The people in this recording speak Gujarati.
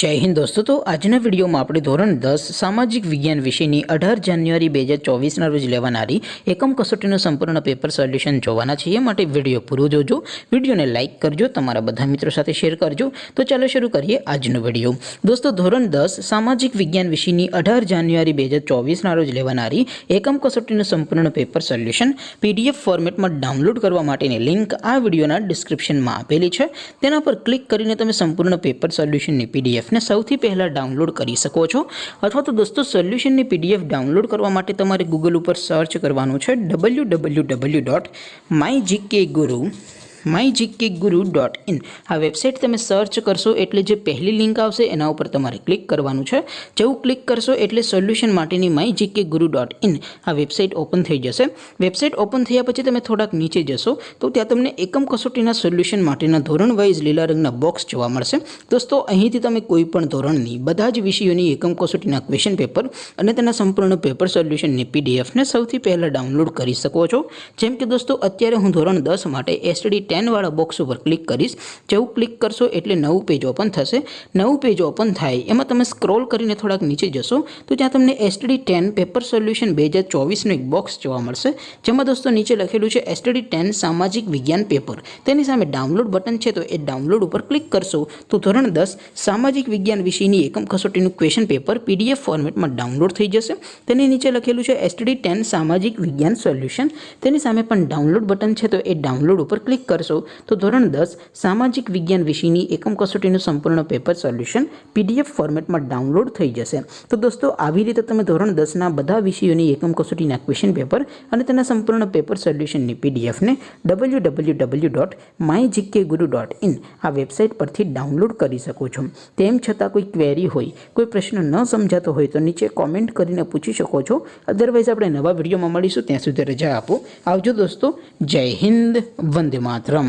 जय हिंद दोस्तों। तो आजना वीडियो में આપણે ધોરણ 10 સામાજિક વિજ્ઞાન વિષયની 18 જાન્યુઆરી 2024 ના રોજ લેવાનારી એકમ કસોટીનું સંપૂર્ણ પેપર સોલ્યુશન જોવાના છીએ। માટે વિડિયો પૂરો જોજો, વિડિયોને લાઈક કરજો, તમારા બધા મિત્રો સાથે શેર કરજો। તો ચાલો શરૂ કરીએ આજનો વિડિયો। દોસ્તો ધોરણ 10 સામાજિક વિજ્ઞાન વિષયની 18 જાન્યુઆરી 2024 ના રોજ લેવાનારી એકમ કસોટીનું સંપૂર્ણ પેપર સોલ્યુશન પીડીએફ ફોર્મેટમાં ડાઉનલોડ કરવા માટેની લિંક આ વિડિયોના ડિસ્ક્રિપ્શનમાં આપેલી છે। તેના પર ક્લિક કરીને તમે સંપૂર્ણ પેપર સોલ્યુશનની પીડીએફ ने સૌથી પહેલા ડાઉનલોડ કરી શકો છો। અથવા તો દોસ્તો સોલ્યુશનની પીડીએફ ડાઉનલોડ કરવા માટે તમારે ગૂગલ ઉપર સર્ચ કરવાનું છે www.mygkguru.in। આ વેબસાઇટ તમે સર્ચ કરશો એટલે જે પહેલી લિંક આવશે એના ઉપર તમારે ક્લિક કરવાનું છે। જેવું ક્લિક કરશો એટલે સોલ્યુશન માટેની mygkguru.in આ વેબસાઇટ ઓપન થઈ જશે। વેબસાઇટ ઓપન થયા પછી તમે થોડાક નીચે જશો તો ત્યાં તમને એકમ કસોટીના સોલ્યુશન માટેના ધોરણ વાઇઝ લીલા રંગના બોક્સ જોવા મળશે। દોસ્તો અહીંથી તમે કોઈ પણ ધોરણની બધા જ વિષયોની એકમ કસોટીના ક્વેશ્ચન પેપર અને તેના સંપૂર્ણ પેપર સોલ્યુશનની પીડીએફને સૌથી પહેલા ડાઉનલોડ કરી શકો છો। જેમ કે દોસ્તો અત્યારે હું ધોરણ 10 માટે STD 10 વાળા બોક્સ ઉપર ક્લિક કરીશ। જેવું ક્લિક કરશો એટલે નવું પેજ ઓપન થશે। નવું પેજ ઓપન થાય એમાં તમે સ્ક્રોલ કરીને થોડાક નીચે જશો તો ત્યાં તમને STD 10 પેપર સોલ્યુશન 2024 નું એક બોક્સ જોવા મળશે। જેમાં દોસ્તો નીચે લખેલું છે STD 10 સામાજિક વિજ્ઞાન પેપર। તેની સામે ડાઉનલોડ બટન છે તો એ ડાઉનલોડ ઉપર ક્લિક કરશો તો ધોરણ 10 સામાજિક વિજ્ઞાન વિષયની એકમ કસોટીનું ક્વેશ્ચન પેપર PDF ફોર્મેટમાં ડાઉનલોડ થઈ જશે। તેની નીચે લખેલું છે STD 10 સામાજિક વિજ્ઞાન સોલ્યુશન। તેની સામે પણ ડાઉનલોડ બટન છે તો એ ડાઉનલોડ ઉપર ક્લિક કરશો તો ધોરણ 10 સામાજિક વિજ્ઞાન વિષયની એકમ કસોટીનું સંપૂર્ણ પેપર સોલ્યુશન PDF ફોર્મેટમાં ડાઉનલોડ થઈ જશે। તો દોસ્તો આવી રીતે તમે ધોરણ 10 ના બધા વિષયોની એકમ કસોટીના ક્વેશ્ચન પેપર અને તેના સંપૂર્ણ પેપર સોલ્યુશનની PDF ને www.mygkguru.in આ વેબસાઇટ પરથી ડાઉનલોડ કરી શકો છો। તેમ છતાં કોઈ ક્વેરી હોય, કોઈ પ્રશ્ન ન સમજાતો હોય તો નીચે કોમેન્ટ કરીને પૂછી શકો છો। અધરવાઇઝ આપણે નવા વિડીયોમાં મળીશું, ત્યાં સુધી રજા આપો। આવજો દોસ્તો। જય હિન્દ, વંદે માતરમ।